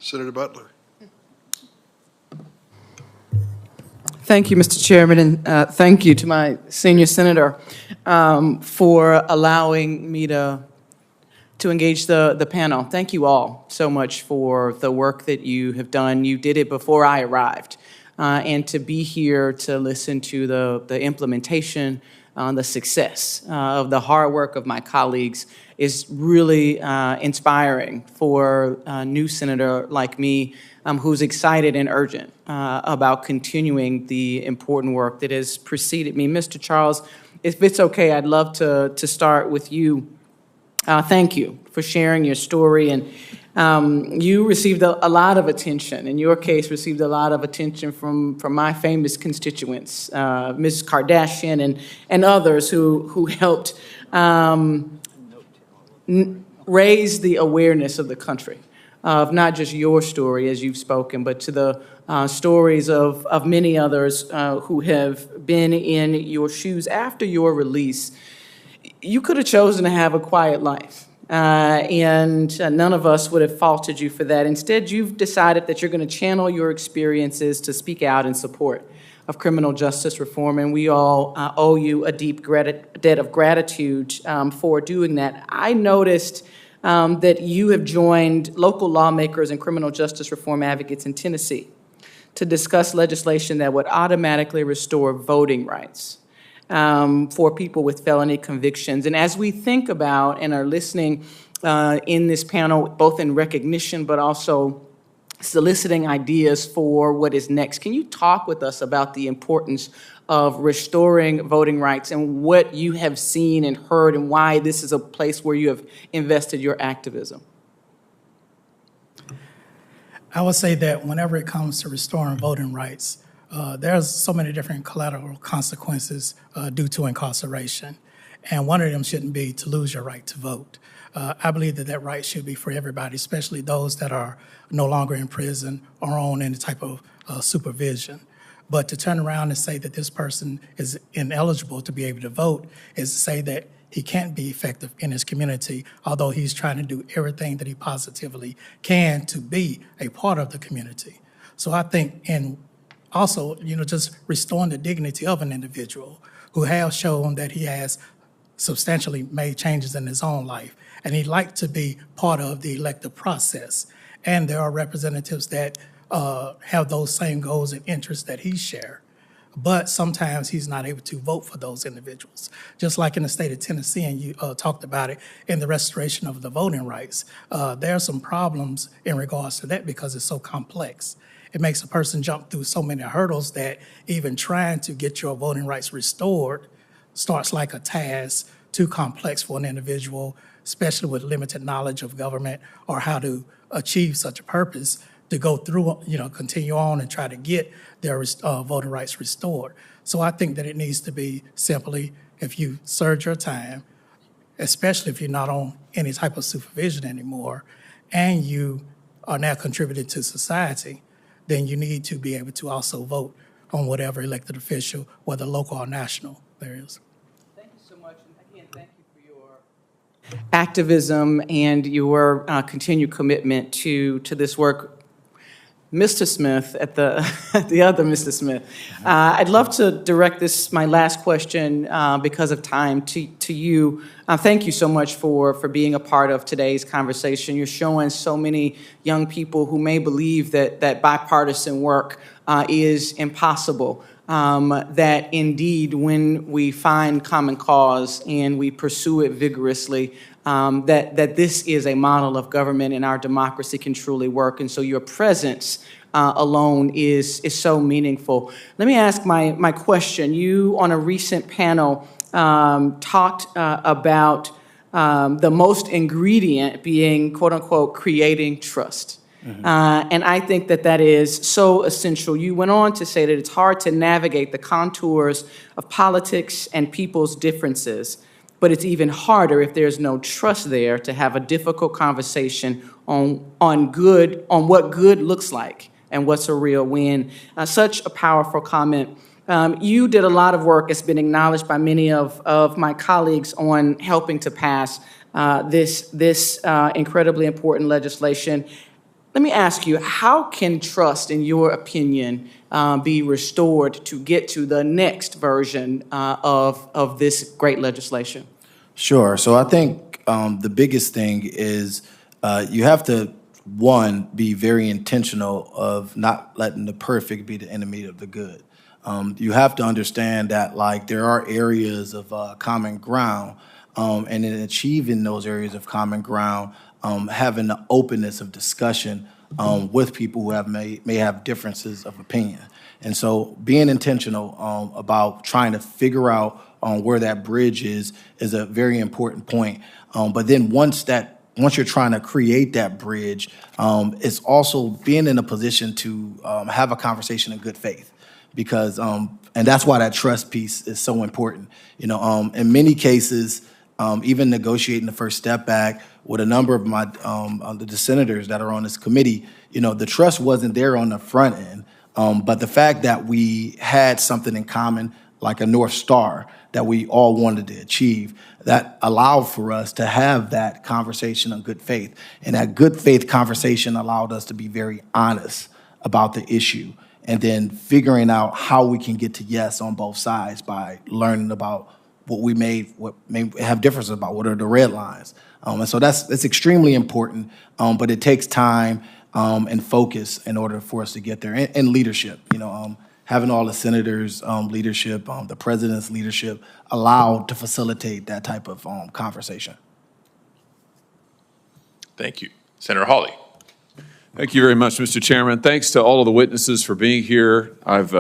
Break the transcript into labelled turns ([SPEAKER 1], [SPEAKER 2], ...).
[SPEAKER 1] Senator Butler.
[SPEAKER 2] Thank you, Mr. Chairman, and thank you to my senior senator for allowing me to engage the panel. Thank you all so much for the work that you have done. You did it before I arrived. And to be here to listen to the implementation, the success of the hard work of my colleagues is really inspiring for a new senator like me who's excited and urgent about continuing the important work that has preceded me. Mr. Charles, if it's okay, I'd love to start with you. Thank you for sharing your story, and you received a lot of attention. In your case, received a lot of attention from my famous constituents, Ms. Kardashian and others who helped raise the awareness of the country of not just your story as you've spoken, but to the stories of many others who have been in your shoes after your release. You could have chosen to have a quiet life, and none of us would have faulted you for that. Instead, you've decided that you're going to channel your experiences to speak out in support of criminal justice reform, and we all owe you a deep debt of gratitude for doing that. I noticed that you have joined local lawmakers and criminal justice reform advocates in Tennessee to discuss legislation that would automatically restore voting rights for people with felony convictions. And as we think about and are listening in this panel, both in recognition but also soliciting ideas for what is next, can you talk with us about the importance of restoring voting rights and what you have seen and heard and why this is a place where you have invested your activism?
[SPEAKER 3] I would say that whenever it comes to restoring voting rights, there's so many different collateral consequences due to incarceration. And one of them shouldn't be to lose your right to vote. I believe that that right should be for everybody, especially those that are no longer in prison or on any type of supervision. But to turn around and say that this person is ineligible to be able to vote is to say that he can't be effective in his community, although he's trying to do everything that he positively can to be a part of the community. So I think also, just restoring the dignity of an individual who has shown that he has substantially made changes in his own life, and he'd like to be part of the elective process. And there are representatives that have those same goals and interests that he shares. But sometimes he's not able to vote for those individuals. Just like in the state of Tennessee, and you talked about it in the restoration of the voting rights, there are some problems in regards to that because it's so complex. It makes a person jump through so many hurdles that even trying to get your voting rights restored starts like a task too complex for an individual, especially with limited knowledge of government or how to achieve such a purpose, to go through, continue on and try to get their voting rights restored. So I think that it needs to be simply, if you served your time, especially if you're not on any type of supervision anymore, and you are now contributing to society, then you need to be able to also vote on whatever elected official, whether local or national, there is.
[SPEAKER 2] Thank you so much, and again, thank you for your activism and your continued commitment to this work. Mr. Smith, at the other Mr. Smith, I'd love to direct my last question because of time to you. Thank you so much for being a part of today's conversation. You're showing so many young people who may believe that bipartisan work is impossible, that indeed when we find common cause and we pursue it vigorously, that this is a model of government and our democracy can truly work. And so your presence alone is so meaningful. Let me ask my question. You, on a recent panel, talked about the most ingredient being, quote unquote, creating trust. Mm-hmm. And I think that is so essential. You went on to say that it's hard to navigate the contours of politics and people's differences, but it's even harder if there's no trust there to have a difficult conversation on what good looks like and what's a real win. Such a powerful comment. You did a lot of work that's been acknowledged by many of my colleagues on helping to pass this incredibly important legislation. Let me ask you, how can trust, in your opinion, be restored to get to the next version of this great legislation?
[SPEAKER 1] Sure. So I think the biggest thing is you have to, one, be very intentional of not letting the perfect be the enemy of the good. You have to understand that, like, there are areas of common ground, and in achieving those areas of common ground, having the openness of discussion with people who may have differences of opinion. And so being intentional about trying to figure out where that bridge is a very important point. But then once you're trying to create that bridge, it's also being in a position to have a conversation in good faith, because and that's why that trust piece is so important. You know, in many cases, even negotiating the First Step Act with a number of my the senators that are on this committee, you know, the trust wasn't there on the front end, but the fact that we had something in common, like a North Star that we all wanted to achieve, that allowed for us to have that conversation on good faith. And that good faith conversation allowed us to be very honest about the issue, and then figuring out how we can get to yes on both sides by learning about what may have differences about, what are the red lines. And so that's extremely important, but it takes time and focus in order for us to get there, and leadership. You know, having all the senators' leadership, the president's leadership allowed to facilitate that type of conversation.
[SPEAKER 4] Thank you. Senator Hawley.
[SPEAKER 5] Thank you very much, Mr. Chairman. Thanks to all of the witnesses for being here. I've